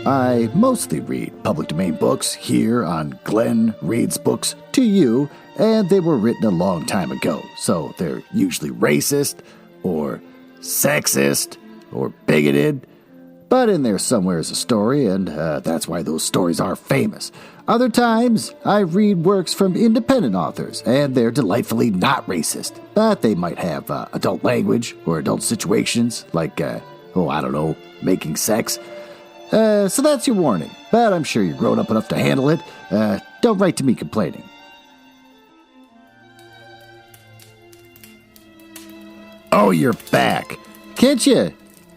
I mostly read public domain books here on Glenn Reads Books to You, and they were written a long time ago, so they're usually racist, or sexist, or bigoted, but in there somewhere is a story, and that's why those stories are famous. Other times, I read works from independent authors, and they're delightfully not racist, but they might have adult language or adult situations, like, making sex. So that's your warning, but I'm sure you're grown up enough to handle it. Don't write to me complaining. Oh, you're back. Can't you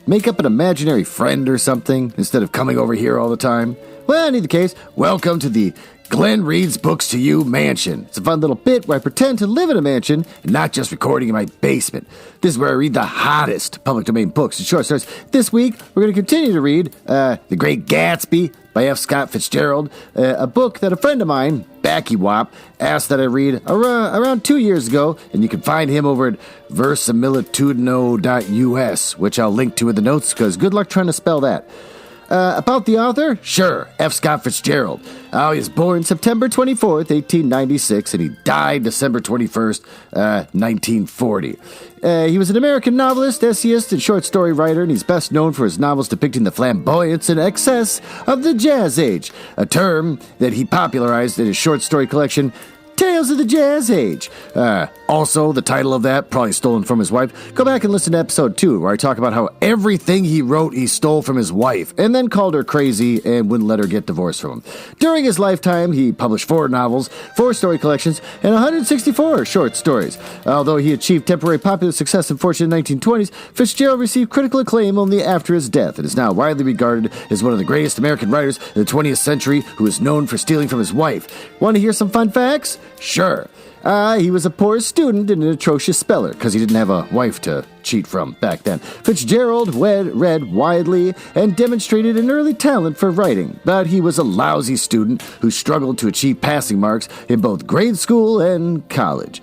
make up an imaginary friend or something instead of coming over here all the time? Well, in either case, welcome to the Glenn Reads Books to You mansion. It's a fun little bit where I pretend to live in a mansion and not just recording in my basement. This is where I read the hottest public domain books and short stories. This week, we're going to continue to read The Great Gatsby by F. Scott Fitzgerald, a book that a friend of mine, Backy Wop, asked that I read around 2 years ago, and you can find him over at versimilitudo.us, which I'll link to in the notes, because good luck trying to spell that. About the author? Sure, F. Scott Fitzgerald. He was born September 24th, 1896, and he died December 21st, 1940. He was an American novelist, essayist, and short story writer, and he's best known for his novels depicting the flamboyance and excess of the Jazz Age, a term that he popularized in his short story collection, Tales of the Jazz Age. Also, the title of that, probably stolen from his wife. Go back and listen to episode 2, where I talk about how everything he wrote he stole from his wife, and then called her crazy and wouldn't let her get divorced from him. During his lifetime, he published 4 novels, 4 story collections, and 164 short stories. Although he achieved temporary popular success and fortune in the 1920s, Fitzgerald received critical acclaim only after his death, and is now widely regarded as one of the greatest American writers in the 20th century who is known for stealing from his wife. Want to hear some fun facts? Sure. He was a poor student and an atrocious speller, because he didn't have a wife to cheat from back then. Fitzgerald read widely and demonstrated an early talent for writing, but he was a lousy student who struggled to achieve passing marks in both grade school and college.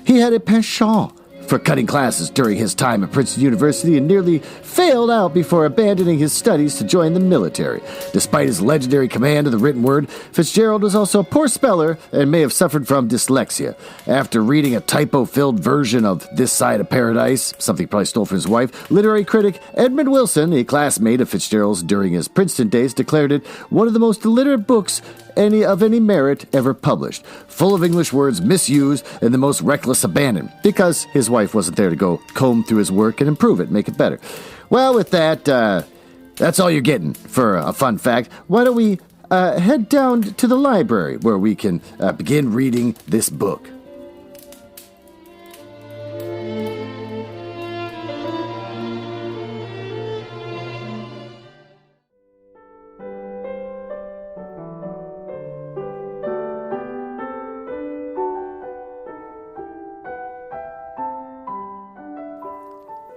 He had a penchant for cutting classes during his time at Princeton University and nearly failed out before abandoning his studies to join the military. Despite his legendary command of the written word, Fitzgerald was also a poor speller and may have suffered from dyslexia. After reading a typo-filled version of This Side of Paradise, something he probably stole from his wife, literary critic Edmund Wilson, a classmate of Fitzgerald's during his Princeton days, declared it one of the most illiterate books of any merit ever published, full of English words misused and the most reckless abandon, because his wife wasn't there to go comb through his work and improve it, make it better. Well, with that, that's all you're getting for a fun fact. Why don't we head down to the library where we can begin reading this book.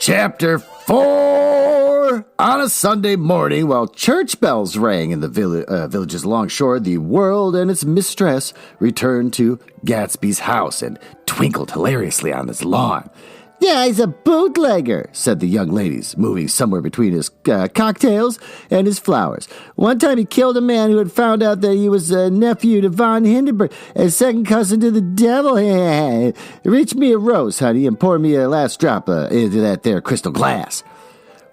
Chapter 4! On a Sunday morning, while church bells rang in the villages along shore, the world and its mistress returned to Gatsby's house and twinkled hilariously on his lawn. "Yeah, he's a bootlegger," said the young ladies, moving somewhere between his cocktails and his flowers. "One time he killed a man who had found out that he was a nephew to von Hindenburg, a second cousin to the devil. Reach me a rose, honey, and pour me a last drop into that there crystal glass."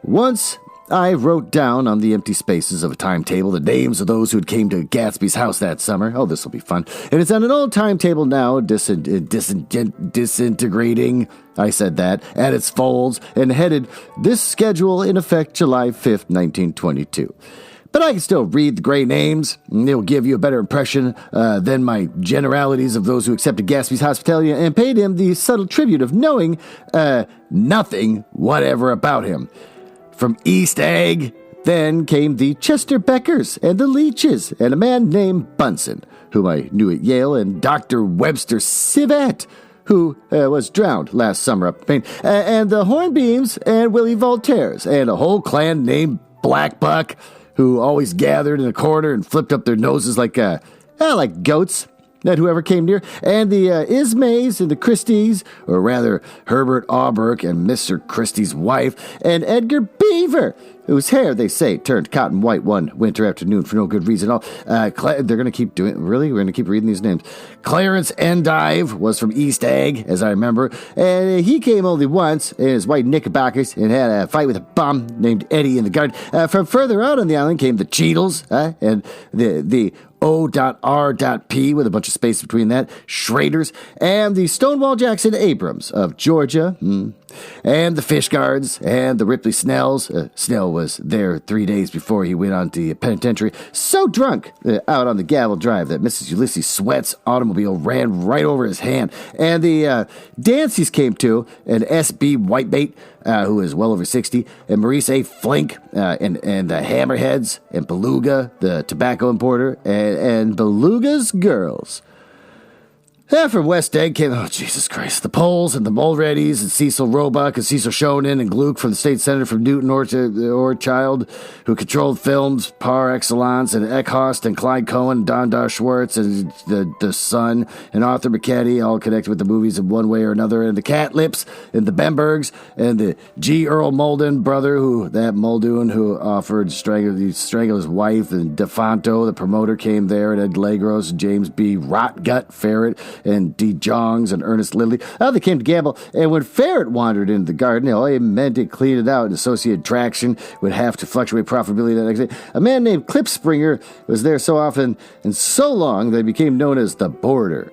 Once I wrote down on the empty spaces of a timetable the names of those who had came to Gatsby's house that summer. Oh, this will be fun. And it's on an old timetable now, disintegrating, I said that, at its folds, and headed, "This schedule in effect July 5th, 1922. But I can still read the gray names, and they'll give you a better impression than my generalities of those who accepted Gatsby's hospitality and paid him the subtle tribute of knowing nothing whatever about him. From East Egg, then came the Chester Beckers and the Leaches, and a man named Bunsen, whom I knew at Yale, and Dr. Webster Civet, who was drowned last summer up in Maine, and the Hornbeams and Willie Voltaires, and a whole clan named Black Buck, who always gathered in a corner and flipped up their noses like goats at whoever came near, and the Ismays and the Christies, or rather Herbert Auberk and Mr. Christie's wife, and Edgar beaver, whose hair, they say, turned cotton white one winter afternoon for no good reason at all. They're going to keep doing it. Really? We're going to keep reading these names. Clarence Endive was from East Egg, as I remember, and he came only once in his white knickerbockers and had a fight with a bum named Eddie in the garden. From further out on the island came the Cheadles, and the O.R.P. with a bunch of space between that, Schraders, and the Stonewall Jackson Abrams of Georgia, and the Fish Guards, and the Ripley Snells. Snell was there 3 days before he went on to the penitentiary, so drunk out on the Gavel Drive that Mrs. Ulysses Sweat's automobile ran right over his hand. And the Danceys came too, and S.B. Whitebait, who is well over 60, and Maurice A. Flink, and the Hammerheads, and Beluga, the tobacco importer, and Beluga's girls. From West Egg came, oh, Jesus Christ, the Poles and the Mulreadys and Cecil Roebuck and Cecil Shonin and Gluck from the state senator from Newton Orchild, who controlled films par excellence, and Eckhost and Clyde Cohen, Don Dar Schwartz and the son and Arthur McCaddy, all connected with the movies in one way or another, and the Catlips and the Bembergs and the G. Earl Muldoon brother, Muldoon who offered to strangle his wife, and DeFonto, the promoter, came there, and Ed Legros, and James B. Rotgut Ferret, and D. Jongs and Ernest Lilly. They came to gamble, and when Ferret wandered into the garden, all he meant to clean it out, and associated traction would have to fluctuate profitability the next day. A man named Klipspringer was there so often and so long that he became known as the Boarder.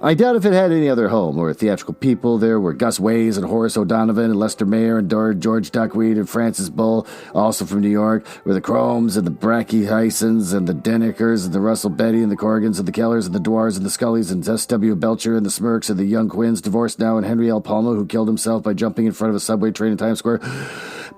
I doubt if it had any other home or theatrical people. There were Gus Ways and Horace O'Donovan and Lester Mayer and George Duckweed and Francis Bull, also from New York, were the Chromes and the Bracky Hysons and the Dennickers and the Russell Betty and the Corrigans and the Kellers and the Dwars and the Scullys and S.W. Belcher and the Smirks and the Young Quinns, divorced now, and Henry L. Palma, who killed himself by jumping in front of a subway train in Times Square.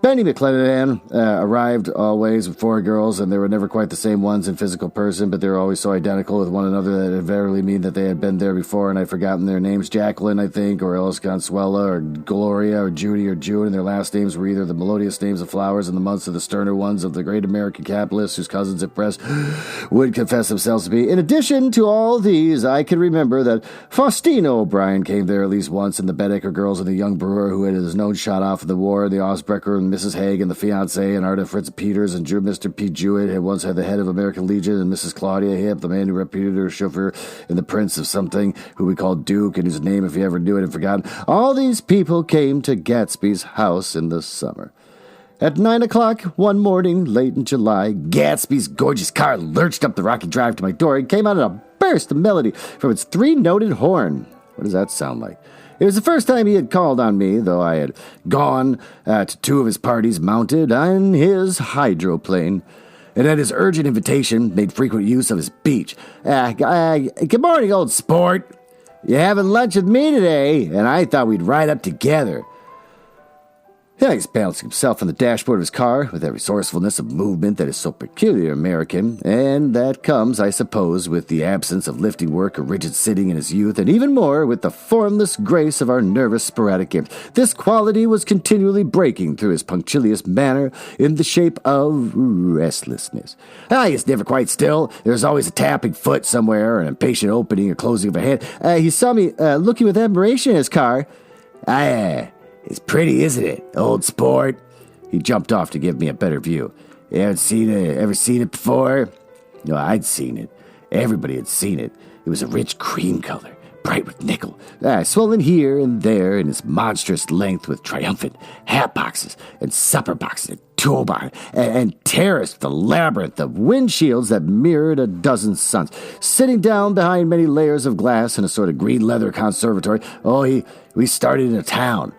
Benny McClellan arrived always with 4 girls, and they were never quite the same ones in physical person, but they were always so identical with one another that it invariably mean that they had been there before, and I'd forgotten their names. Jacqueline, I think, or Ellis Consuela, or Gloria, or Judy, or June, and their last names were either the melodious names of flowers in the months of the sterner ones of the great American capitalists whose cousins at press would confess themselves to be. In addition to all these, I can remember that Faustino O'Brien came there at least once, and the Bedecker girls, and the young brewer who had his nose shot off in the war, the Osbrecker and Mrs. Haig and the fiancé, and Arda Fritz Peters, and Mr. Pete Jewett had once had the head of American Legion, and Mrs. Claudia Hip, the man who reputed her chauffeur, and the prince of something who we called Duke, and whose name, if he ever knew it, had forgotten. All these people came to Gatsby's house in the summer. At 9 o'clock one morning, late in July, Gatsby's gorgeous car lurched up the rocky drive to my door and came out in a burst of melody from its 3-noted horn. What does that sound like? It was the first time he had called on me, though I had gone to 2 of his parties mounted on his hydroplane, and at his urgent invitation made frequent use of his beach. Good morning, old sport. You having lunch with me today, and I thought we'd ride up together. Yeah, he's balancing himself on the dashboard of his car with that resourcefulness of movement that is so peculiarly American, and that comes, I suppose, with the absence of lifting work or rigid sitting in his youth, and even more with the formless grace of our nervous, sporadic games. This quality was continually breaking through his punctilious manner in the shape of restlessness. He's never quite still. There's always a tapping foot somewhere, an impatient opening or closing of a hand. He saw me looking with admiration at his car. It's pretty, isn't it, old sport? He jumped off to give me a better view. You ever seen it before? No, I'd seen it. Everybody had seen it. It was a rich cream color, bright with nickel, swollen here and there in its monstrous length with triumphant hat boxes and supper boxes and toolbar and terraced with a labyrinth of windshields that mirrored a dozen suns. Sitting down behind many layers of glass in a sort of green leather conservatory, we started in a town.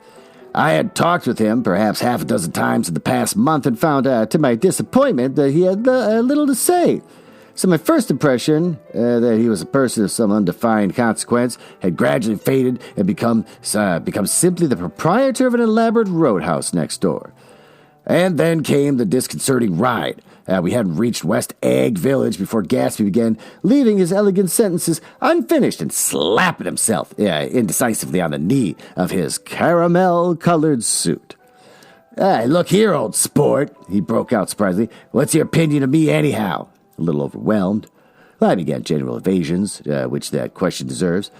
I had talked with him perhaps half a dozen times in the past month and found to my disappointment that he had little to say. So my first impression that he was a person of some undefined consequence had gradually faded and become simply the proprietor of an elaborate roadhouse next door. And then came the disconcerting ride. We hadn't reached West Egg Village before Gatsby began leaving his elegant sentences unfinished and slapping himself indecisively on the knee of his caramel-colored suit. Look here, old sport, he broke out surprisingly. What's your opinion of me anyhow? A little overwhelmed. I began general evasions, which that question deserves.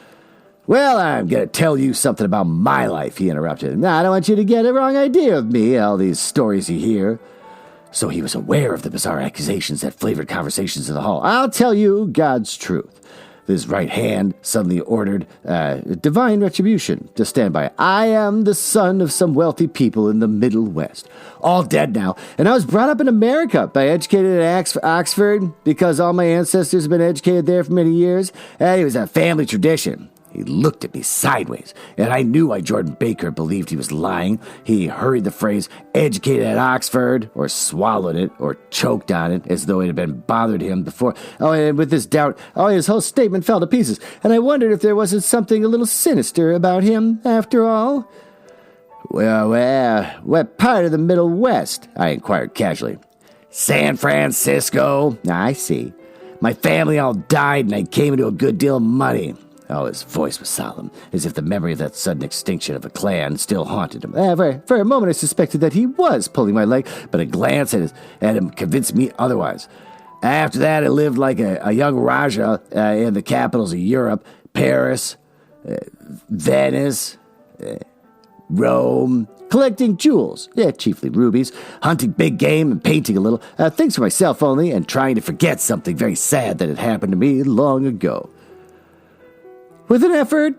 Well, I'm going to tell you something about my life, he interrupted. I don't want you to get a wrong idea of me, all these stories you hear. So he was aware of the bizarre accusations that flavored conversations in the hall. I'll tell you God's truth. His right hand suddenly ordered divine retribution to stand by. I am the son of some wealthy people in the Middle West. All dead now. And I was brought up in America by educated at Oxford because all my ancestors have been educated there for many years. And it was a family tradition. He looked at me sideways, and I knew why Jordan Baker believed he was lying. He hurried the phrase, educated at Oxford, or swallowed it, or choked on it, as though it had been bothered him before. Oh, and with this doubt, his whole statement fell to pieces, and I wondered if there wasn't something a little sinister about him, after all. Well, what part of the Middle West? I inquired casually. San Francisco. I see. My family all died, and I came into a good deal of money. Oh, his voice was solemn, as if the memory of that sudden extinction of a clan still haunted him. For a moment I suspected that he was pulling my leg, but a glance at him convinced me otherwise. After that, I lived like a young Raja in the capitals of Europe, Paris, Venice, Rome, collecting jewels, chiefly rubies, hunting big game and painting a little, things for myself only, and trying to forget something very sad that had happened to me long ago. With an effort,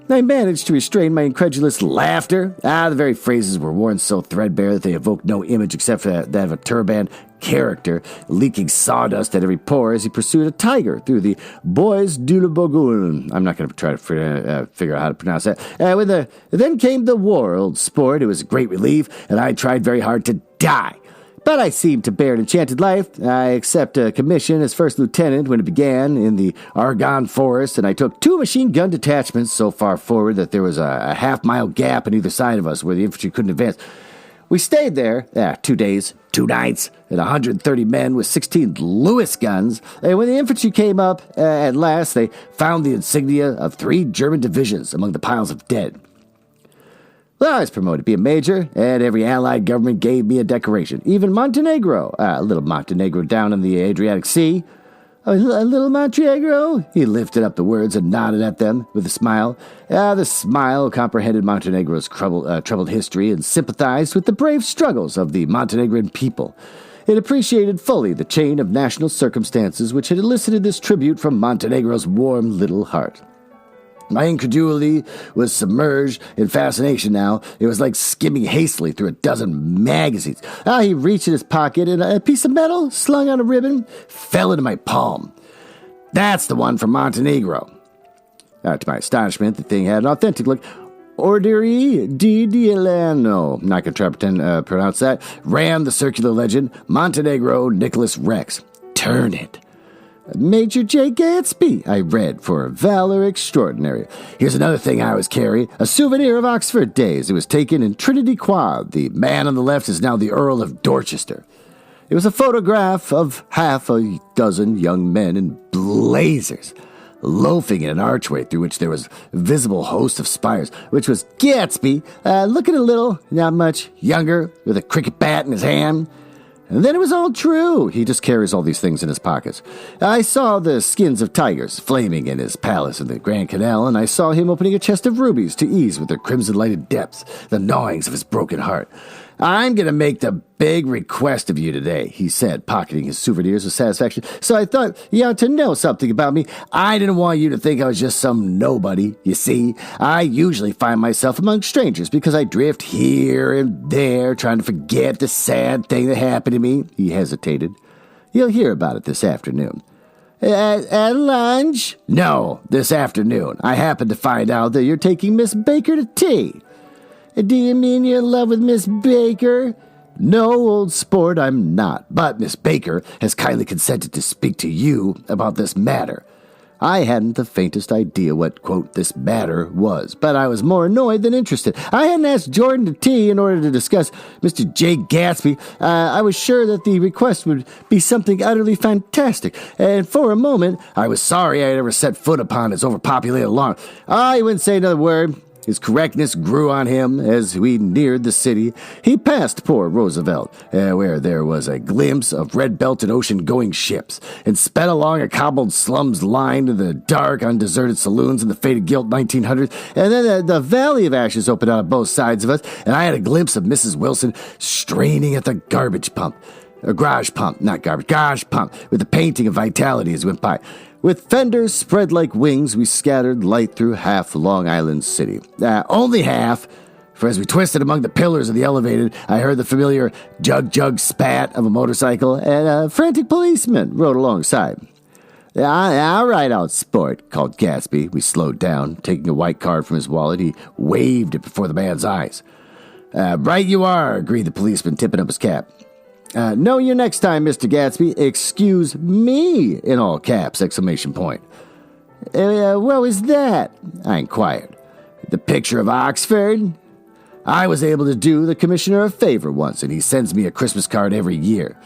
I managed to restrain my incredulous laughter. The very phrases were worn so threadbare that they evoked no image except for that of a turbaned character, leaking sawdust at every pore as he pursued a tiger through the Bois du Bourgogne. I'm not going to try to figure out how to pronounce that. Then came the war, old sport. It was a great relief, and I tried very hard to die. But I seemed to bear an enchanted life. I accepted a commission as first lieutenant when it began in the Argonne Forest, and I took 2 machine gun detachments so far forward that there was a half-mile gap on either side of us where the infantry couldn't advance. We stayed there 2 days, 2 nights, and 130 men with 16 Lewis guns. And when the infantry came up at last, they found the insignia of 3 German divisions among the piles of dead. Well, I was promoted to be a major, and every Allied government gave me a decoration. Even Montenegro, a little Montenegro down in the Adriatic Sea. A little Montenegro? He lifted up the words and nodded at them with a smile. The smile comprehended Montenegro's troubled history and sympathized with the brave struggles of the Montenegrin people. It appreciated fully the chain of national circumstances which had elicited this tribute from Montenegro's warm little heart. My incredulity was submerged in fascination now. It was like skimming hastily through a dozen magazines. He reached in his pocket, and a piece of metal slung on a ribbon fell into my palm. That's the one from Montenegro. To my astonishment, the thing had an authentic look. Orderi di Dielano, I'm not going to try to pretend pronounce that, ran the circular legend, Montenegro Nicholas Rex. Turn it. Major J. Gatsby, I read, for valor extraordinary. Here's another thing I always carry, a souvenir of Oxford days. It was taken in Trinity Quad. The man on the left is now the Earl of Dorchester. It was a photograph of half a dozen young men in blazers, loafing in an archway through which there was a visible host of spires, which was Gatsby, looking a little, not much, younger, with a cricket bat in his hand. And then it was all true. He just carries all these things in his pockets. I saw the skins of tigers flaming in his palace in the Grand Canal, and I saw him opening a chest of rubies to ease with their crimson-lighted depths the gnawings of his broken heart. I'm going to make the big request of you today, he said, pocketing his souvenirs with satisfaction. So I thought you ought to know something about me. I didn't want you to think I was just some nobody. You see, I usually find myself among strangers because I drift here and there trying to forget the sad thing that happened to me. He hesitated. You'll hear about it this afternoon. At lunch? No, this afternoon. I happened to find out that you're taking Miss Baker to tea. Do you mean you're in love with Miss Baker? No, old sport, I'm not. But Miss Baker has kindly consented to speak to you about this matter. I hadn't the faintest idea what, quote, this matter was, but I was more annoyed than interested. I hadn't asked Jordan to tea in order to discuss Mr. J. Gatsby. I was sure that the request would be something utterly fantastic, and for a moment I was sorry I had ever set foot upon his overpopulated lawn. He wouldn't say another word. His correctness grew on him as we neared the city. He passed Port Roosevelt, where there was a glimpse of red-belted ocean-going ships, and sped along a cobbled slums lined in the dark, undeserted saloons in the faded gilt 1900s. And then the Valley of Ashes opened out on both sides of us, and I had a glimpse of Mrs. Wilson straining at the garbage pump. A garage pump, not garbage, garage pump, with a painting of vitality as we went by. With fenders spread like wings, we scattered light through half Long Island City. Only half, for as we twisted among the pillars of the elevated, I heard the familiar jug spat of a motorcycle, and a frantic policeman rode alongside. All right, out sport, called Gatsby. We slowed down. Taking a white card from his wallet, he waved it before the man's eyes. Right you are, agreed the policeman, tipping up his cap. Know you next time, Mr. Gatsby. Excuse me, in all caps, exclamation point. What was that? I inquired. The picture of Oxford? I was able to do the commissioner a favor once, and he sends me a Christmas card every year.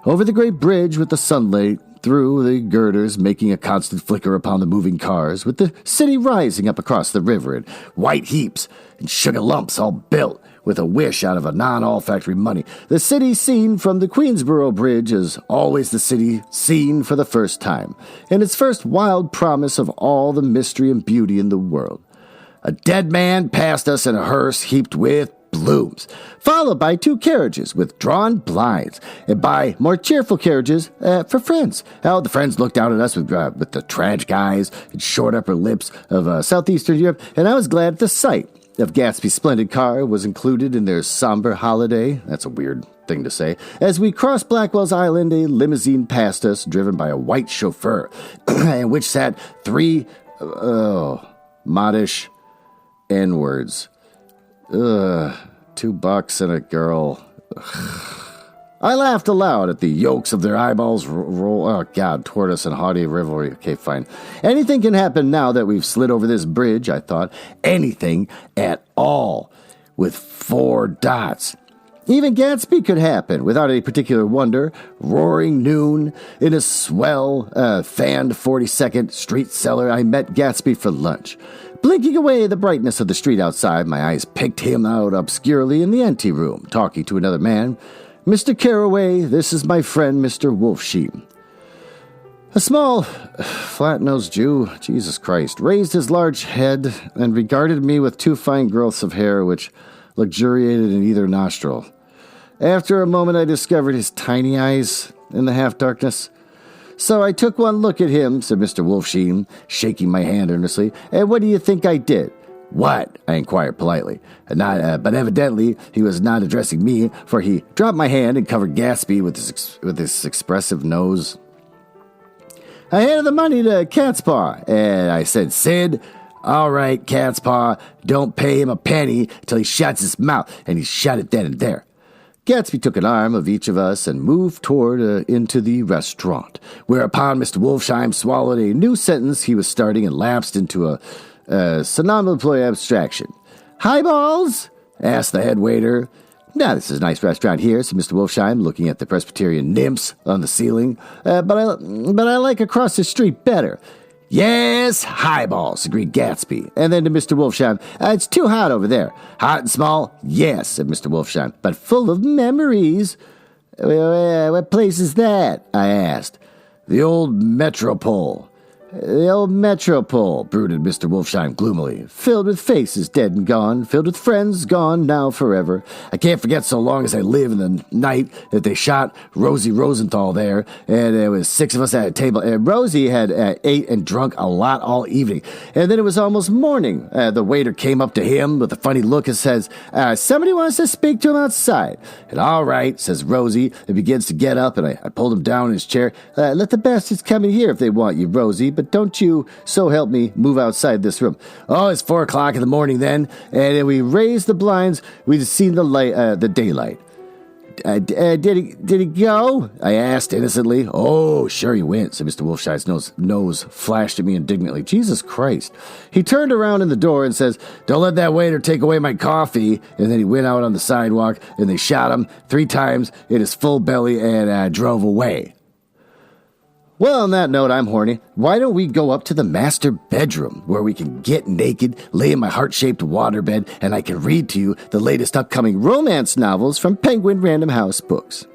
Over the great bridge with the sunlight through the girders making a constant flicker upon the moving cars, with the city rising up across the river in white heaps and sugar lumps all built with a wish out of a non-olfactory money. The city seen from the Queensboro Bridge is always the city seen for the first time, and its first wild promise of all the mystery and beauty in the world. A dead man passed us in a hearse heaped with blooms, followed by 2 carriages with drawn blinds, and by more cheerful carriages for friends. The friends looked down at us with the tragic eyes and short upper lips of southeastern Europe, and I was glad at the sight of Gatsby's splendid car was included in their somber holiday. That's a weird thing to say. As we crossed Blackwell's Island, a limousine passed us, driven by a white chauffeur, in which sat 3 modish N-words. $2 and a girl. I laughed aloud at the yolks of their eyeballs roll, toward us in haughty revelry. Okay, fine. Anything can happen now that we've slid over this bridge, I thought. Anything at all. With 4 dots. Even Gatsby could happen, without any particular wonder. Roaring noon, in a swell, fanned 42nd street cellar, I met Gatsby for lunch. Blinking away the brightness of the street outside, my eyes picked him out obscurely in the anteroom, talking to another man. Mr. Carraway, this is my friend, Mr. Wolfsheep. A small, flat-nosed Jew, Jesus Christ, raised his large head and regarded me with 2 fine growths of hair which luxuriated in either nostril. After a moment, I discovered his tiny eyes in the half-darkness. So I took one look at him, said Mr. Wolfsheep, shaking my hand earnestly. And what do you think I did? What? I inquired politely. But evidently he was not addressing me, for he dropped my hand and covered Gatsby with his expressive nose. I handed the money to Catspaw, and I said, Sid, all right, Catspaw, don't pay him a penny till he shuts his mouth, and he shut it then and there. Gatsby took an arm of each of us and moved toward into the restaurant, whereupon Mr. Wolfsheim swallowed a new sentence he was starting and lapsed into a synonymous abstraction. Highballs? Asked the head waiter. Now, this is a nice restaurant here, said Mr. Wolfsheim, looking at the Presbyterian nymphs on the ceiling. But I like across the street better. Yes, highballs, agreed Gatsby. And then to Mr. Wolfsheim, it's too hot over there. Hot and small? Yes, said Mr. Wolfsheim, but full of memories. What place is that? I asked. The old Metropole. The old Metropole, brooded Mr. Wolfsheim gloomily, filled with faces dead and gone, filled with friends gone now forever. I can't forget so long as I live in the night that they shot Rosie Rosenthal there, and there was 6 of us at a table, and Rosie had ate and drunk a lot all evening. And then it was almost morning. The waiter came up to him with a funny look and says, somebody wants to speak to him outside. And all right, says Rosie, and begins to get up, and I pulled him down in his chair. Let the bastards come in here if they want you, Rosie, but don't you, so help me, move outside this room. Oh, it's 4 o'clock in the morning then, and we raised the blinds. We'd seen the daylight. Did he go? I asked innocently. Oh, sure he went, said Mr. Wolfsheim's nose flashed at me indignantly. Jesus Christ. He turned around in the door and says, don't let that waiter take away my coffee. And then he went out on the sidewalk, and they shot him 3 times in his full belly and drove away. Well, on that note, I'm horny. Why don't we go up to the master bedroom where we can get naked, lay in my heart-shaped waterbed, and I can read to you the latest upcoming romance novels from Penguin Random House Books.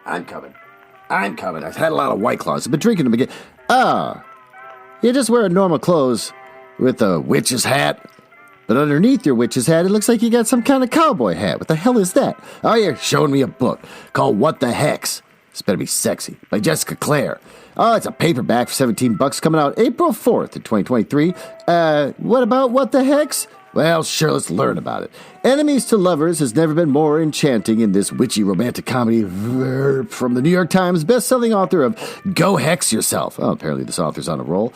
I'm coming. I've had a lot of White Claws. I've been drinking them again. You just wear normal clothes with a witch's hat. But underneath your witch's hat, it looks like you got some kind of cowboy hat. What the hell is that? Oh, you're showing me a book called What the Hex. This better be sexy. By Jessica Clare. Oh, it's a paperback for $17 coming out April 4th in 2023. What about What the Hex? Well, sure, let's learn about it. Enemies to Lovers has never been more enchanting in this witchy romantic comedy from the New York Times best-selling author of Go Hex Yourself. Oh, apparently this author's on a roll.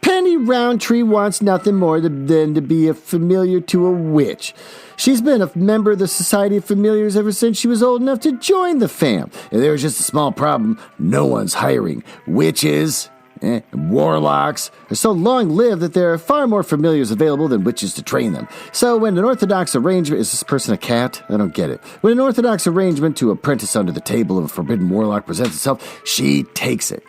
Penny Roundtree wants nothing more than to be a familiar to a witch. She's been a member of the Society of Familiars ever since she was old enough to join the fam. And there was just a small problem. No one's hiring witches. Warlocks are so long-lived that there are far more familiars available than witches to train them. So when an orthodox arrangement... Is this person a cat? I don't get it. When an orthodox arrangement to apprentice under the table of a forbidden warlock presents itself, she takes it.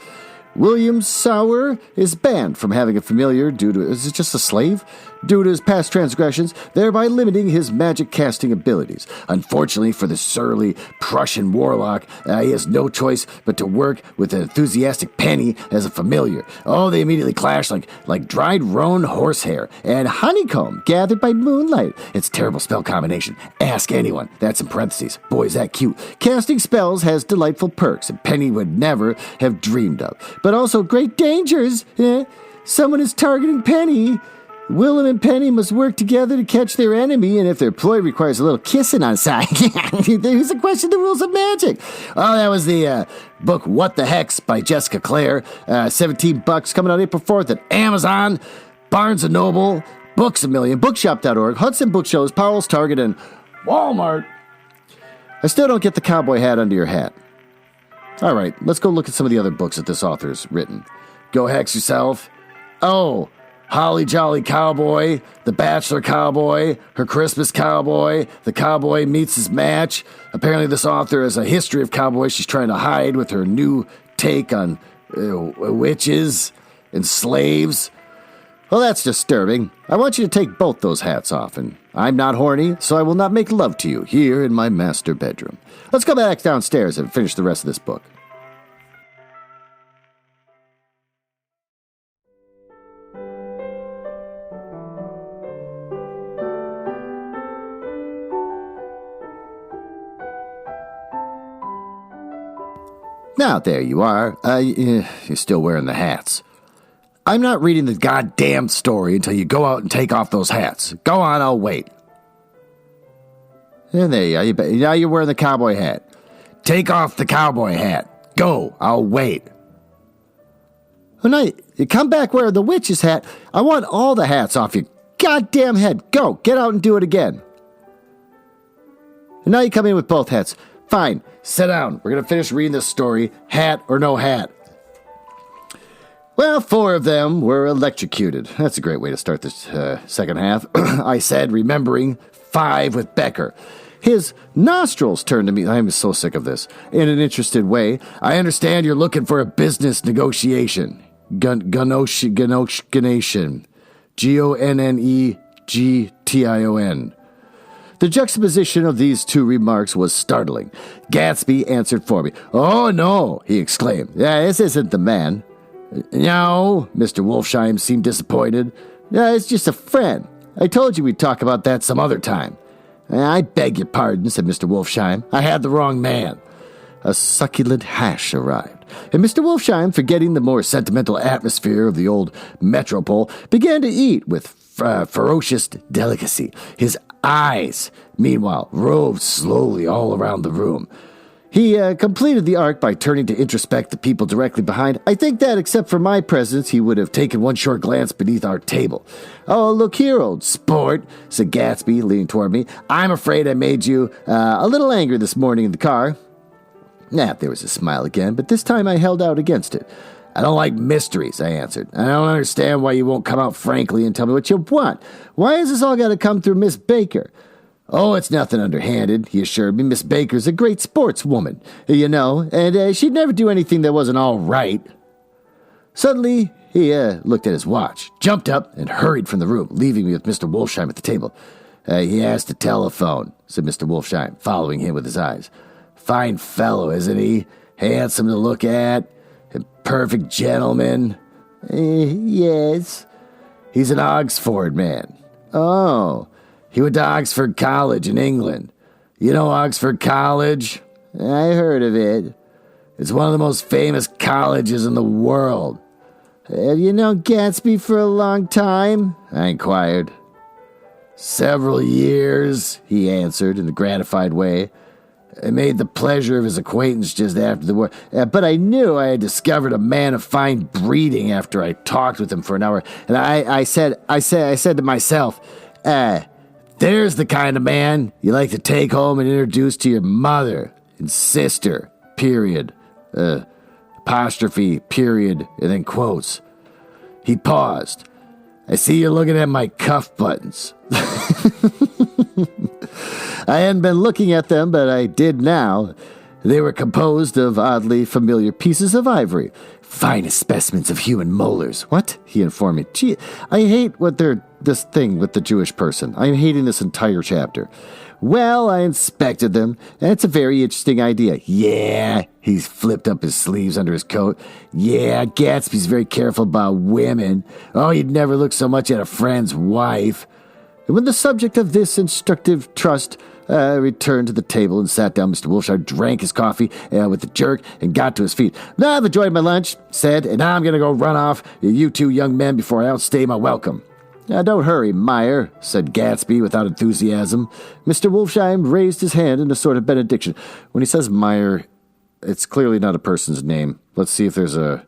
William Sauer is banned from having a familiar due to... Is it just a slave? Due to his past transgressions, thereby limiting his magic casting abilities. Unfortunately for the surly Prussian warlock, he has no choice but to work with an enthusiastic Penny as a familiar. Oh, they immediately clash like dried roan horsehair and honeycomb gathered by moonlight. It's a terrible spell combination. Ask anyone. That's in parentheses. Boy, is that cute. Casting spells has delightful perks that Penny would never have dreamed of. But also great dangers. Someone is targeting Penny. Willem and Penny must work together to catch their enemy, and if their ploy requires a little kissing on side, who's to question the rules of magic? Oh, that was the book What the Hex by Jessica Clare. $17 coming out April 4th at Amazon, Barnes & Noble, Books A Million, Bookshop.org, Hudson Bookshelves, Powell's, Target, and Walmart. I still don't get the cowboy hat under your hat. All right, let's go look at some of the other books that this author's written. Go Hex Yourself. Oh, Holly Jolly Cowboy, The Bachelor Cowboy, Her Christmas Cowboy, The Cowboy Meets His Match. Apparently this author has a history of cowboys she's trying to hide with her new take on witches and slaves. Well, that's disturbing. I want you to take both those hats off, and I'm not horny, so I will not make love to you here in my master bedroom. Let's go back downstairs and finish the rest of this book. Now, there you are. You're still wearing the hats. I'm not reading the goddamn story until you go out and take off those hats. Go on, I'll wait. And there you are. Now you're wearing the cowboy hat. Take off the cowboy hat. Go, I'll wait. Oh, no, you come back wearing the witch's hat. I want all the hats off your goddamn head. Go, get out and do it again. And now you come in with both hats. Fine, sit down. We're going to finish reading this story, hat or no hat. Well, 4 of them were electrocuted. That's a great way to start this second half. I said, remembering 5 with Becker. His nostrils turned to me. I'm so sick of this. In an interested way, I understand you're looking for a business negotiation. Gonnetion. Gonnegtion. The juxtaposition of these 2 remarks was startling. Gatsby answered for me. Oh, no, he exclaimed. This isn't the man. No, Mr. Wolfsheim seemed disappointed. It's just a friend. I told you we'd talk about that some other time. I beg your pardon, said Mr. Wolfsheim. I had the wrong man. A succulent hash arrived, and Mr. Wolfsheim, forgetting the more sentimental atmosphere of the old metropole, began to eat with ferocious delicacy. His eyes, meanwhile, roved slowly all around the room. He completed the arc by turning to introspect the people directly behind. I think that, except for my presence, he would have taken one short glance beneath our table. Oh, look here, old sport, said Gatsby, leaning toward me. I'm afraid I made you a little angry this morning in the car. There was a smile again, but this time I held out against it. I don't like mysteries, I answered. I don't understand why you won't come out frankly and tell me what you want. Why has this all got to come through Miss Baker? Oh, it's nothing underhanded, he assured me. Miss Baker's a great sportswoman, you know, and she'd never do anything that wasn't all right. Suddenly, he looked at his watch, jumped up, and hurried from the room, leaving me with Mr. Wolfsheim at the table. He has to telephone, said Mr. Wolfsheim, following him with his eyes. Fine fellow, isn't he? Handsome to look at. A perfect gentleman. Yes. He's an Oxford man. Oh, he went to Oxford College in England. You know Oxford College? I heard of it. It's one of the most famous colleges in the world. Have you known Gatsby for a long time? I inquired. Several years, he answered in a gratified way. I made the pleasure of his acquaintance just after the war, but I knew I had discovered a man of fine breeding after I talked with him for an hour. And I said to myself, there's the kind of man you like to take home and introduce to your mother and sister, period. Apostrophe, period, and then quotes. He paused. I see you're looking at my cuff buttons. I hadn't been looking at them, but I did now. They were composed of oddly familiar pieces of ivory. Finest specimens of human molars. What? He informed me. Gee, I hate this thing with the Jewish person. I'm hating this entire chapter. Well, I inspected them, and it's a very interesting idea. Yeah, he's flipped up his sleeves under his coat. Yeah, Gatsby's very careful about women. Oh, he'd never look so much at a friend's wife. And when the subject of this instructive trust returned to the table and sat down, Mr. Wolfsheim drank his coffee with a jerk and got to his feet. Now I've enjoyed my lunch, said, and now I'm going to go run off, you two young men, before I outstay my welcome. Don't hurry, Meyer, said Gatsby without enthusiasm. Mr. Wolfsheim raised his hand in a sort of benediction. When he says Meyer, it's clearly not a person's name. Let's see if there's a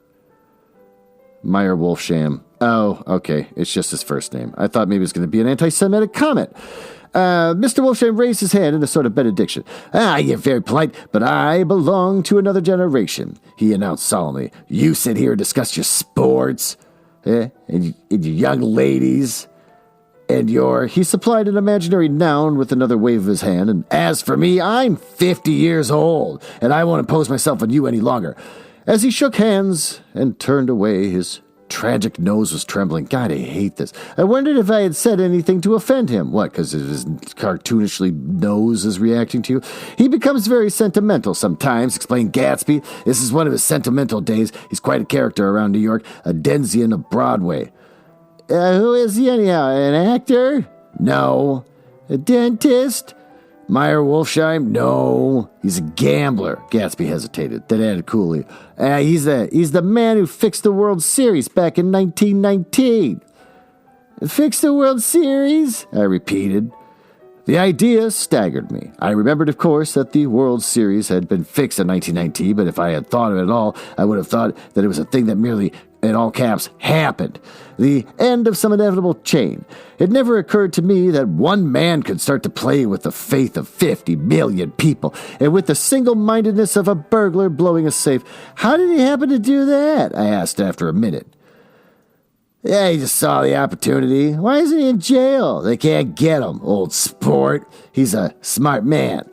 Meyer Wolfsheim. Oh, okay, it's just his first name. I thought maybe it was going to be an anti-Semitic comment. Mr. Wolfsheim raised his hand in a sort of benediction. You're very polite, but I belong to another generation, he announced solemnly. You sit here and discuss your sports, and your young ladies, and he supplied an imaginary noun with another wave of his hand, and as for me, I'm 50 years old, and I won't impose myself on you any longer. As he shook hands and turned away, his tragic nose was trembling. God, I hate this. I wondered if I had said anything to offend him. What, because his cartoonishly nose is reacting to you? He becomes very sentimental sometimes, explained Gatsby. This is one of his sentimental days. He's quite a character around New York, a Denzian of Broadway. Who is he anyhow? An actor? No. A dentist? Meyer Wolfsheim? No. He's a gambler. Gatsby hesitated, then added coolly. He's the man who fixed the World Series back in 1919. Fixed the World Series? I repeated. The idea staggered me. I remembered, of course, that the World Series had been fixed in 1919, but if I had thought of it at all, I would have thought that it was a thing that merely, in all caps, happened. The end of some inevitable chain. It never occurred to me that one man could start to play with the faith of 50 million people, and with the single-mindedness of a burglar blowing a safe. How did he happen to do that? I asked after a minute. Yeah, he just saw the opportunity. Why isn't he in jail? They can't get him, old sport. He's a smart man.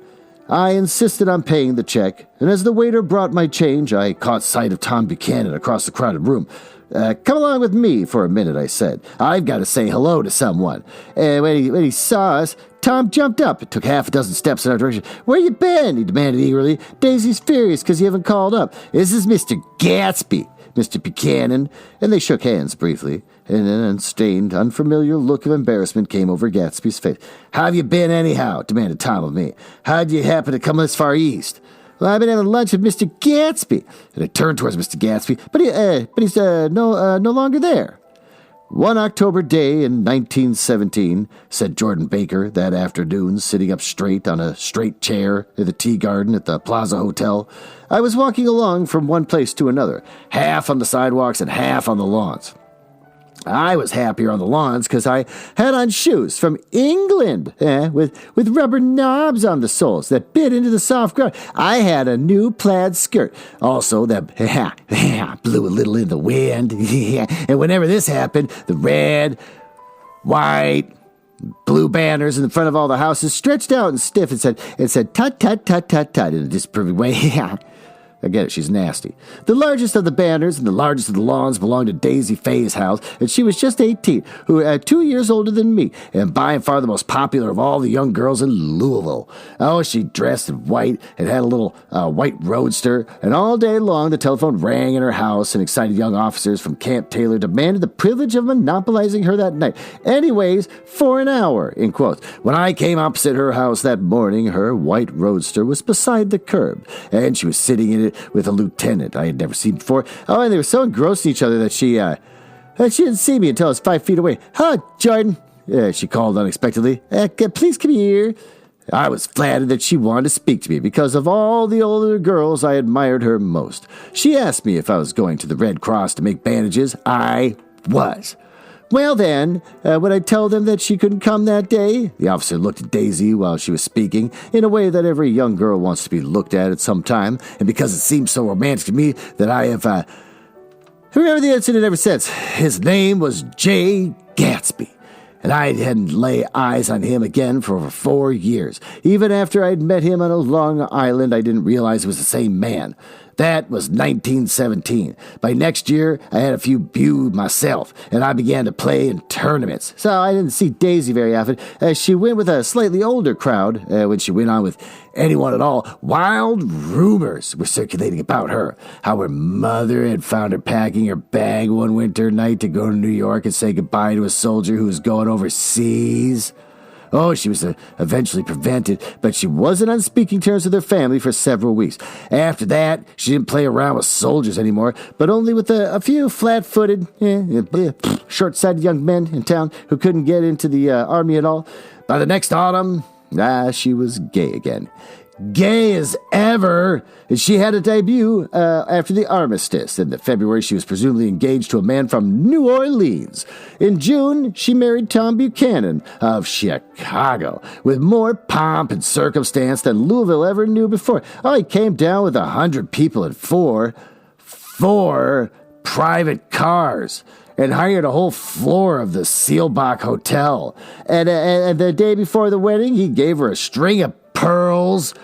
I insisted on paying the check, and as the waiter brought my change, I caught sight of Tom Buchanan across the crowded room. Come along with me for a minute, I said. I've got to say hello to someone. When he saw us, Tom jumped up and took half a dozen steps in our direction. Where you been? He demanded eagerly. Daisy's furious because you haven't called up. This is Mr. Gatsby, Mr. Buchanan. And they shook hands briefly, and an unstained, unfamiliar look of embarrassment came over Gatsby's face. How have you been anyhow? Demanded Tom of me. How'd you happen to come this far east? Well, I've been having lunch with Mr. Gatsby. And I turned towards Mr. Gatsby, but he's no longer there. One October day in 1917, said Jordan Baker that afternoon, sitting up straight on a straight chair in the tea garden at the Plaza Hotel, I was walking along from one place to another, half on the sidewalks and half on the lawns. I was happier on the lawns because I had on shoes from England with rubber knobs on the soles that bit into the soft ground. I had a new plaid skirt, also that blew a little in the wind. And whenever this happened, the red, white, blue banners in the front of all the houses stretched out and stiff and said tut, tut, tut, tut, tut in a disapproving way. I get it, she's nasty. The largest of the banners and the largest of the lawns belonged to Daisy Faye's house, and she was just 18, who 2 years older than me, and by and far the most popular of all the young girls in Louisville. Oh, she dressed in white and had a little white roadster, and all day long the telephone rang in her house, and excited young officers from Camp Taylor demanded the privilege of monopolizing her that night. Anyways, for an hour, in quotes. When I came opposite her house that morning, her white roadster was beside the curb, and she was sitting in it with a lieutenant I had never seen before. Oh, and they were so engrossed in each other that she didn't see me until I was 5 feet away. "Hello, Jordan," she called unexpectedly. "Please come here." I was flattered that she wanted to speak to me because of all the older girls I admired her most. She asked me if I was going to the Red Cross to make bandages. I was. "Well then, would I tell them that she couldn't come that day?" The officer looked at Daisy while she was speaking, in a way that every young girl wants to be looked at some time, and because it seemed so romantic to me that I have remembered the incident ever since. His name was J. Gatsby, and I hadn't laid eyes on him again for over 4 years. Even after I'd met him on a Long Island, I didn't realize it was the same man. That was 1917. By next year, I had a few beaux myself, and I began to play in tournaments. So I didn't see Daisy very often. She went with a slightly older crowd. When she went on with anyone at all, wild rumors were circulating about her. How her mother had found her packing her bag one winter night to go to New York and say goodbye to a soldier who was going overseas. Oh, she was eventually prevented, but she wasn't on speaking terms with her family for several weeks. After that, she didn't play around with soldiers anymore, but only with a few flat-footed, short-sighted young men in town who couldn't get into the army at all. By the next autumn, she was gay again. Gay as ever. And she had a debut after the armistice. In February, she was presumably engaged to a man from New Orleans. In June, she married Tom Buchanan of Chicago, with more pomp and circumstance than Louisville ever knew before. Oh, he came down with 100 people in four private cars, and hired a whole floor of the Seelbach Hotel. And the day before the wedding, he gave her a string of pearls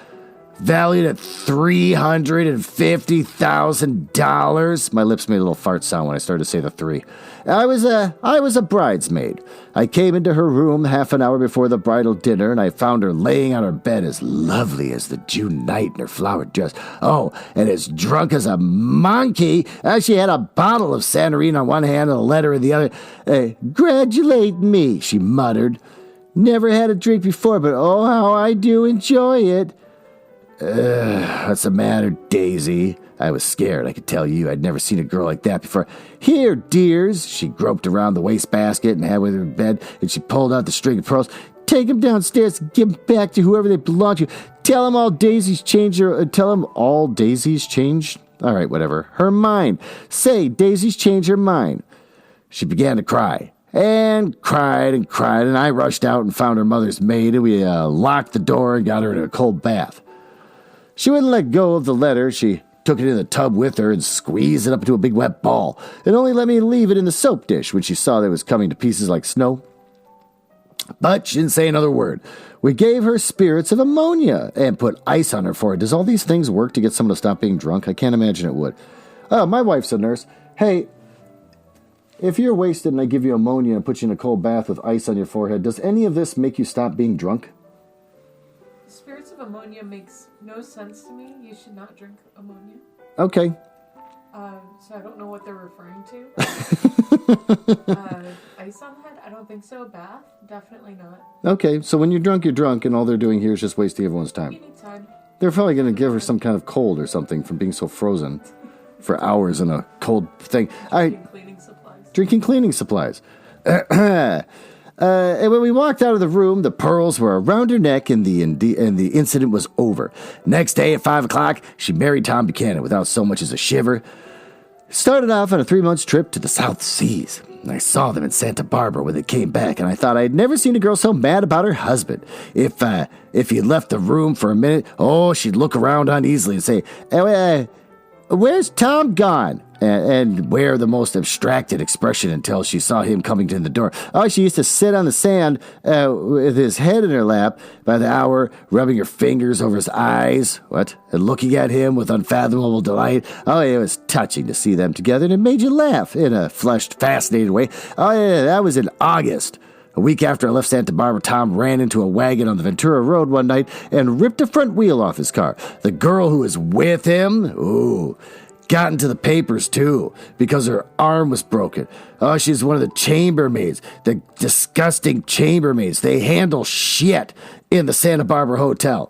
valued at $350,000. My lips made a little fart sound when I started to say the three. I was a bridesmaid. I came into her room half an hour before the bridal dinner, and I found her laying on her bed as lovely as the June night in her flowered dress. Oh, and as drunk as a monkey. She had a bottle of Santarine on one hand and a letter in the other. "Gratulate me," she muttered. "Never had a drink before, but oh, how I do enjoy it." "What's the matter, Daisy?" I was scared, I could tell you. I'd never seen a girl like that before. "Here, dears." She groped around the wastebasket and had with her in bed, and she pulled out the string of pearls. "Take them downstairs and give them back to whoever they belong to. Tell them all Daisy's changed her... Tell them all Daisy's changed... All right, whatever. Her mind. Say, Daisy's changed her mind." She began to cry. And cried, and I rushed out and found her mother's maid, and we locked the door and got her in a cold bath. She wouldn't let go of the letter. She took it in the tub with her and squeezed it up into a big wet ball, and only let me leave it in the soap dish when she saw that it was coming to pieces like snow. But she didn't say another word. We gave her spirits of ammonia and put ice on her forehead. Does all these things work to get someone to stop being drunk? I can't imagine it would. Oh, my wife's a nurse. Hey, if you're wasted and I give you ammonia and put you in a cold bath with ice on your forehead, does any of this make you stop being drunk? Spirits of ammonia makes no sense to me. You should not drink ammonia. Okay. So I don't know what they're referring to. Ice on the head? I don't think so. Bath? Definitely not. Okay, so when you're drunk, and all they're doing here is just wasting everyone's time. You need time. They're probably going to give her some kind of cold or something from being so frozen for hours in a cold thing. Drinking cleaning supplies. And when we walked out of the room, the pearls were around her neck, and the incident was over. Next day at 5 o'clock, she married Tom Buchanan without so much as a shiver. Started off on a 3-month trip to the South Seas. I saw them in Santa Barbara when they came back, and I thought I'd never seen a girl so mad about her husband. If he left the room for a minute, she'd look around uneasily and say, where's Tom gone? And wear the most abstracted expression until she saw him coming in the door. She used to sit on the sand with his head in her lap by the hour, rubbing her fingers over his eyes, and looking at him with unfathomable delight. It was touching to see them together, and it made you laugh in a flushed, fascinated way. That was in August. A week after I left Santa Barbara, Tom ran into a wagon on the Ventura Road one night and ripped a front wheel off his car. The girl who was with him, got into the papers, too, because her arm was broken. She's one of the chambermaids, the disgusting chambermaids. They handle shit in the Santa Barbara Hotel.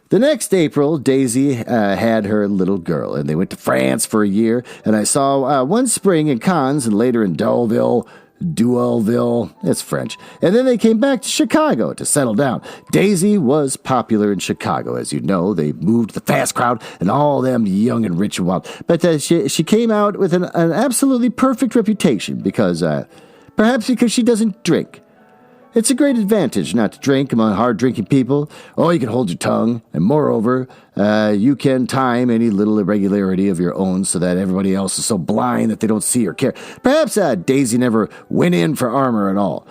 The next April, Daisy had her little girl, and they went to France for a year, and I saw one spring in Cannes and later in Duellville, it's French. And then they came back to Chicago to settle down. Daisy was popular in Chicago, as you know. They moved the fast crowd and all them young and rich and wild. But she came out with an absolutely perfect reputation perhaps because she doesn't drink. It's a great advantage not to drink among hard-drinking people. You can hold your tongue, and moreover, you can time any little irregularity of your own so that everybody else is so blind that they don't see or care. Perhaps Daisy never went in for armor at all.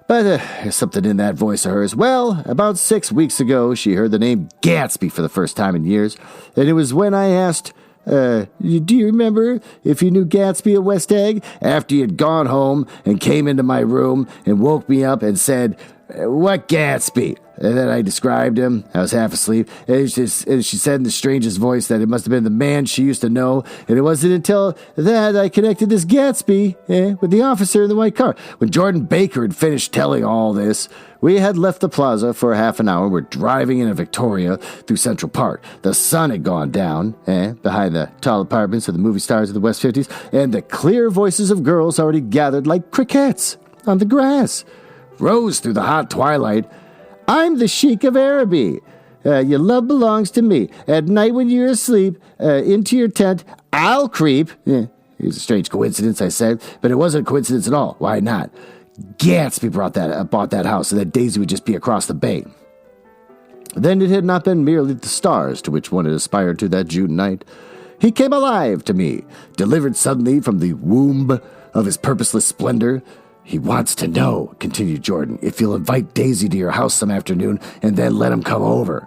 But there's something in that voice of hers. Well, about 6 weeks ago, she heard the name Gatsby for the first time in years, and it was when I asked, do you remember if you knew Gatsby at West Egg? After he had gone home and came into my room and woke me up and said, what Gatsby? And then I described him. I was half asleep. And she said in the strangest voice that it must have been the man she used to know. And it wasn't until that I connected this Gatsby with the officer in the white car. When Jordan Baker had finished telling all this, we had left the plaza for half an hour. We're driving in a Victoria through Central Park. The sun had gone down behind the tall apartments of the movie stars of the West 50s, and the clear voices of girls already gathered like crickets on the grass rose through the hot twilight. I'm the Sheik of Araby. Your love belongs to me. At night when you're asleep, into your tent, I'll creep. It was a strange coincidence, I said, but it wasn't a coincidence at all. Why not? Gatsby bought that house so that Daisy would just be across the bay. Then it had not been merely the stars to which one had aspired to that June night. He came alive to me, delivered suddenly from the womb of his purposeless splendor. He wants to know, continued Jordan, if you'll invite Daisy to your house some afternoon and then let him come over.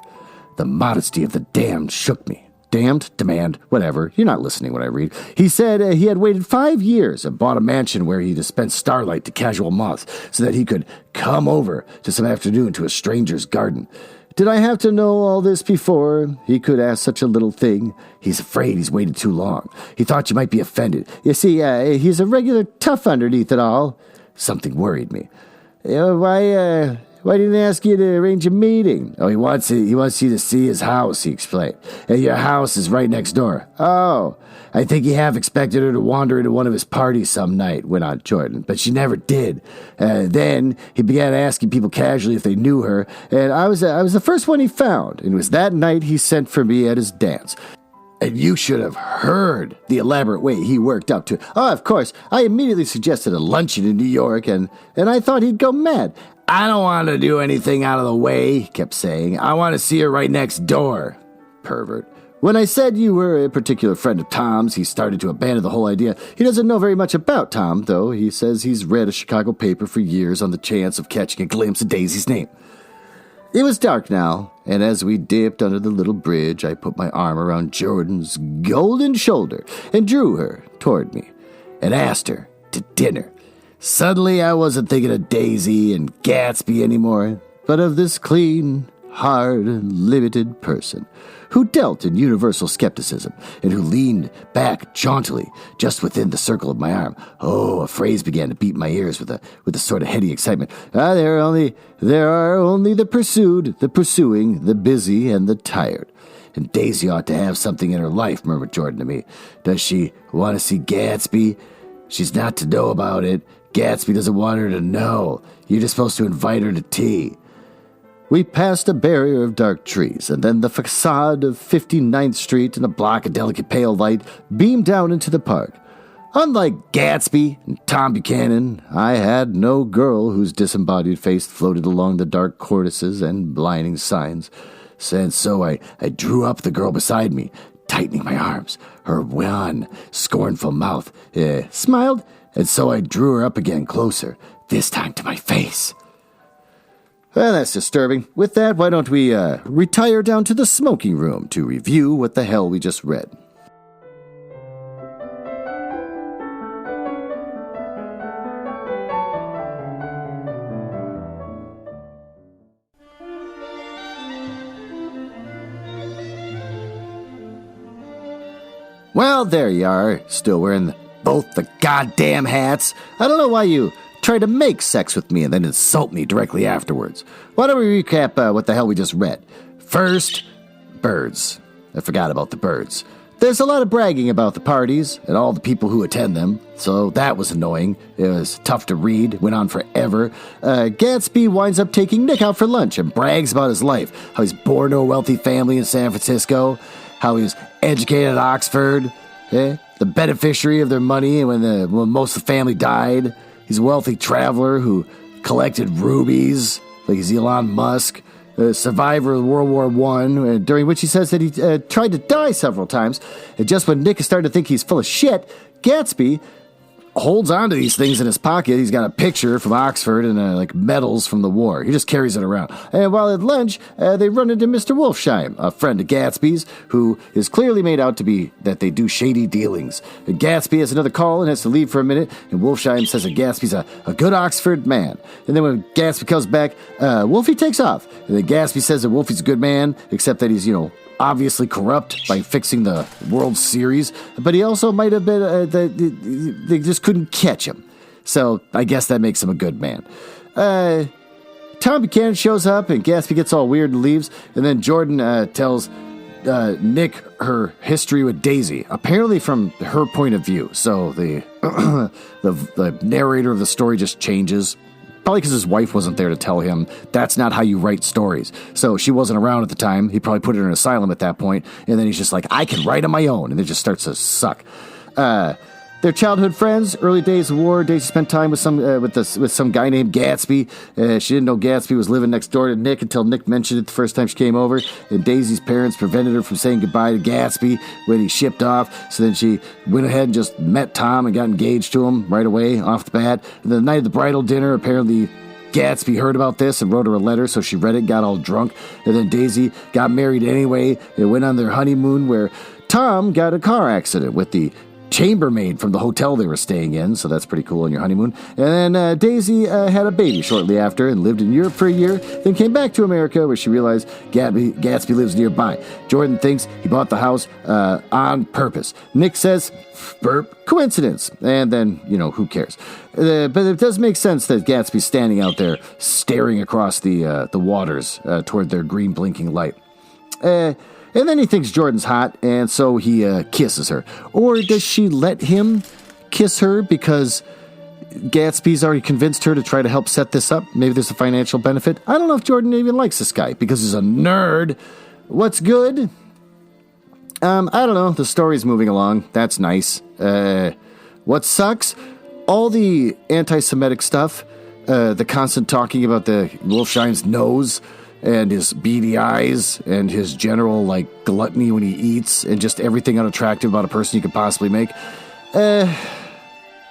The modesty of the damned shook me. Damned, demand, whatever. You're not listening when I read. He said he had waited 5 years and bought a mansion where he dispensed starlight to casual moths so that he could come over to some afternoon to a stranger's garden. Did I have to know all this before he could ask such a little thing? He's afraid he's waited too long. He thought you might be offended. You see, he's a regular tough underneath it all. Something worried me. Why didn't he ask you to arrange a meeting? He wants you to see his house, he explained. Your house is right next door. I think he half expected her to wander into one of his parties some night, went on Jordan, but she never did. Then he began asking people casually if they knew her, and I was the first one he found, and it was that night he sent for me at his dance. And you should have heard the elaborate way he worked up to it. Of course, I immediately suggested a luncheon in New York, and I thought he'd go mad. I don't want to do anything out of the way, he kept saying. I want to see her right next door. Pervert. When I said you were a particular friend of Tom's, he started to abandon the whole idea. He doesn't know very much about Tom, though. He says he's read a Chicago paper for years on the chance of catching a glimpse of Daisy's name. It was dark now, and as we dipped under the little bridge, I put my arm around Jordan's golden shoulder and drew her toward me and asked her to dinner. Suddenly, I wasn't thinking of Daisy and Gatsby anymore, but of this clean, hard, limited person who dealt in universal skepticism and who leaned back jauntily just within the circle of my arm. A phrase began to beat my ears with a sort of heady excitement. There are only the pursued, the pursuing, the busy, and the tired. And Daisy ought to have something in her life, murmured Jordan to me. Does she want to see Gatsby? She's not to know about it. Gatsby doesn't want her to know. You're just supposed to invite her to tea. We passed a barrier of dark trees, and then the facade of 59th Street and a block of delicate pale light beamed down into the park. Unlike Gatsby and Tom Buchanan, I had no girl whose disembodied face floated along the dark cornices and blinding signs. And so I drew up the girl beside me, tightening my arms. Her wan, scornful mouth smiled, and so I drew her up again closer, this time to my face. Well, that's disturbing. With that, why don't we retire down to the smoking room to review what the hell we just read. Well, there you are, still wearing both the goddamn hats. I don't know why you try to make sex with me and then insult me directly afterwards. Why don't we recap what the hell we just read? First, birds. I forgot about the birds. There's a lot of bragging about the parties and all the people who attend them, so that was annoying. It was tough to read, went on forever. Gatsby winds up taking Nick out for lunch and brags about his life, how he's born to a wealthy family in San Francisco, how he was educated at Oxford, the beneficiary of their money when most of the family died. He's a wealthy traveler who collected rubies, like he's Elon Musk, a survivor of World War I, during which he says that he tried to die several times. And just when Nick is starting to think he's full of shit, Gatsby holds on to these things in his pocket. He's got a picture from Oxford and like medals from the war. He just carries it around. And while at lunch, they run into Mr. Wolfsheim, a friend of Gatsby's, who is clearly made out to be that they do shady dealings. And Gatsby has another call and has to leave for a minute, and Wolfsheim says that Gatsby's a good Oxford man. And then when Gatsby comes back, Wolfie takes off. And then Gatsby says that Wolfie's a good man, except that he's, obviously corrupt by fixing the World Series, but he also might have been, they just couldn't catch him. So I guess that makes him a good man. Tom Buchanan shows up and Gatsby gets all weird and leaves, and then Jordan tells Nick her history with Daisy, apparently from her point of view. So the narrator of the story just changes. Probably because his wife wasn't there to tell him that's not how you write stories. So she wasn't around at the time. He probably put her in an asylum at that point. And then he's just like, I can write on my own. And it just starts to suck. Their childhood friends, early days of war. Daisy spent time with some guy named Gatsby. She didn't know Gatsby was living next door to Nick until Nick mentioned it the first time she came over. And Daisy's parents prevented her from saying goodbye to Gatsby when he shipped off. So then she went ahead and just met Tom and got engaged to him right away off the bat. And the night of the bridal dinner, apparently Gatsby heard about this and wrote her a letter, so she read it, got all drunk. And then Daisy got married anyway. They went on their honeymoon where Tom got a car accident with the chambermaid from the hotel they were staying in, so that's pretty cool on your honeymoon. And then Daisy had a baby shortly after and lived in Europe for a year, then came back to America where she realized Gatsby lives nearby. Jordan thinks he bought the house on purpose. Nick says, burp, coincidence. And then, who cares? But it does make sense that Gatsby's standing out there staring across the waters toward their green blinking light. And then he thinks Jordan's hot, and so he kisses her. Or does she let him kiss her because Gatsby's already convinced her to try to help set this up? Maybe there's a financial benefit. I don't know if Jordan even likes this guy because he's a nerd. What's good? I don't know. The story's moving along. That's nice. What sucks? All the anti-Semitic stuff, the constant talking about the Wolfsheim's nose and his beady eyes and his general gluttony when he eats and just everything unattractive about a person you could possibly make. I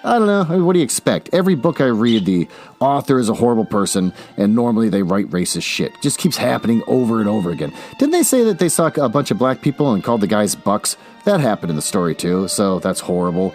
don't know. I mean, what do you expect? Every book I read, the author is a horrible person and normally they write racist shit. It just keeps happening over and over again. Didn't they say that they saw a bunch of black people and called the guys bucks? That happened in the story too, so that's horrible.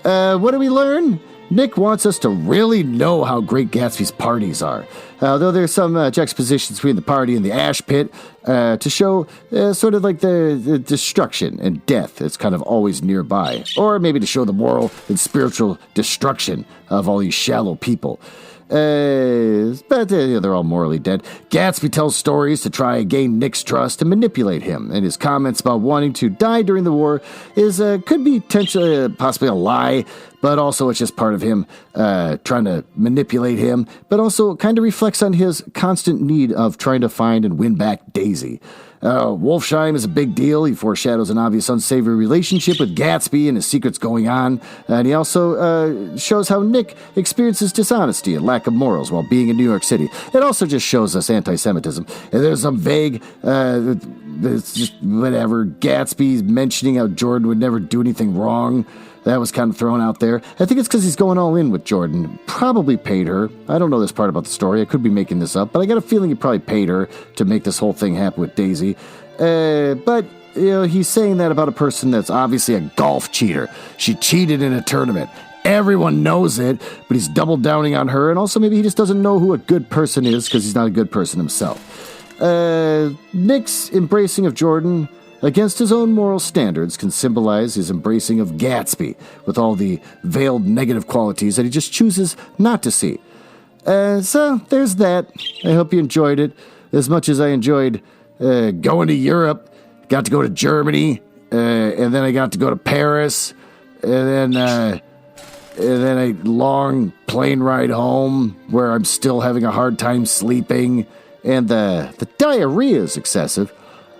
What do we learn? Nick wants us to really know how great Gatsby's parties are. Though there's some juxtapositions between the party and the ash pit to show sort of like the destruction and death that's kind of always nearby. Or maybe to show the moral and spiritual destruction of all these shallow people. But they're all morally dead. Gatsby tells stories to try and gain Nick's trust and manipulate him, and his comments about wanting to die during the war is could be potentially possibly a lie, but also it's just part of him trying to manipulate him, but also kind of reflects on his constant need of trying to find and win back Daisy. Wolfsheim is a big deal. He foreshadows an obvious unsavory relationship with Gatsby and his secrets going on. And he also shows how Nick experiences dishonesty and lack of morals while being in New York City. It also just shows us anti-Semitism. And there's some vague, it's just whatever, Gatsby's mentioning how Jordan would never do anything wrong. That was kind of thrown out there. I think it's because he's going all in with Jordan. Probably paid her. I don't know this part about the story. I could be making this up, but I got a feeling he probably paid her to make this whole thing happen with Daisy. But he's saying that about a person that's obviously a golf cheater. She cheated in a tournament. Everyone knows it, but he's double downing on her, and also maybe he just doesn't know who a good person is because he's not a good person himself. Nick's embracing of Jordan against his own moral standards can symbolize his embracing of Gatsby with all the veiled negative qualities that he just chooses not to see. So there's that. I hope you enjoyed it as much as I enjoyed going to Europe. Got to go to Germany, and then I got to go to Paris, and then a long plane ride home where I'm still having a hard time sleeping, and the diarrhea is excessive.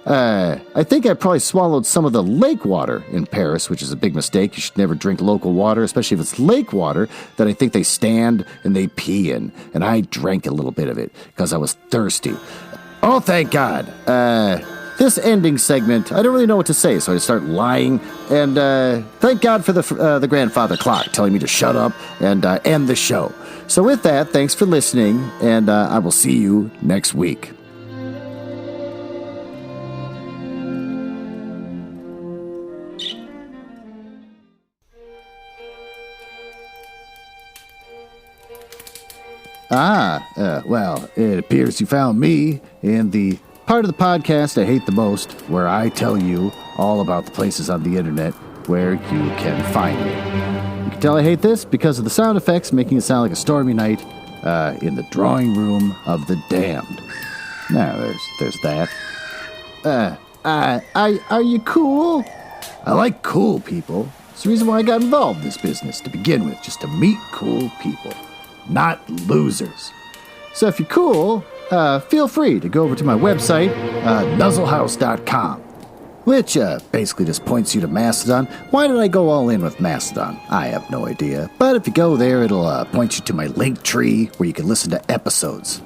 I think I probably swallowed some of the lake water in Paris, which is a big mistake. You should never drink local water, especially if it's lake water that I think they stand and they pee in. And I drank a little bit of it because I was thirsty. Oh, thank God. This ending segment, I don't really know what to say, so I start lying. And thank God for the grandfather clock telling me to shut up and end the show. So with that, thanks for listening, and I will see you next week. Well, it appears you found me in the part of the podcast I hate the most, where I tell you all about the places on the internet where you can find me. You can tell I hate this because of the sound effects making it sound like a stormy night in the drawing room of the damned. Now, there's that. Are you cool? I like cool people. It's the reason why I got involved in this business to begin with, just to meet cool people. Not losers. So if you're cool, feel free to go over to my website, nuzzlehouse.com, which basically just points you to Mastodon. Why did I go all in with Mastodon? I have no idea. But if you go there, it'll point you to my link tree where you can listen to episodes,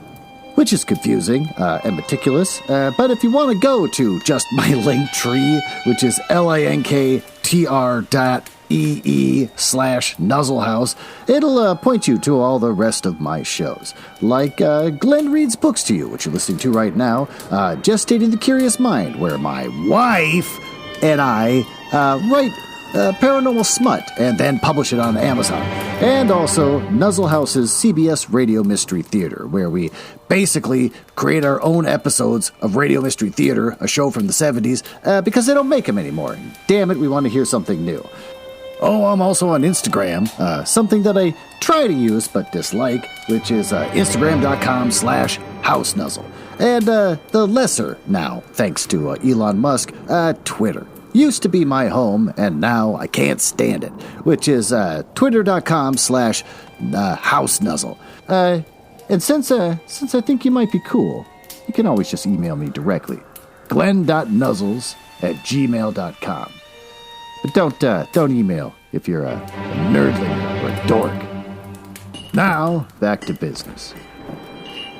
which is confusing and meticulous. But if you want to go to just my link tree, which is linktr.ee/Nuzzlehouse, it'll point you to all the rest of my shows, like Glenn Reads Books to You, which you're listening to right now, Gestating the Curious Mind, where my wife and I write paranormal smut and then publish it on Amazon, and also Nuzzlehouse's CBS Radio Mystery Theater, where we basically create our own episodes of Radio Mystery Theater, a show from the 70s, because they don't make them anymore. Damn it, we want to hear something new. Oh, I'm also on Instagram, something that I try to use but dislike, which is Instagram.com/HouseNuzzle. And the lesser now, thanks to Elon Musk, Twitter. Used to be my home, and now I can't stand it, which is Twitter.com/HouseNuzzle. And since I think you might be cool, you can always just email me directly, glenn.nuzzles@gmail.com. But don't email if you're a nerdling or a dork. Now, back to business.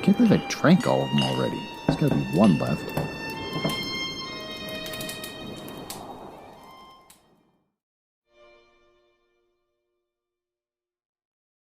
Can't believe I drank all of them already. There's gotta be one left.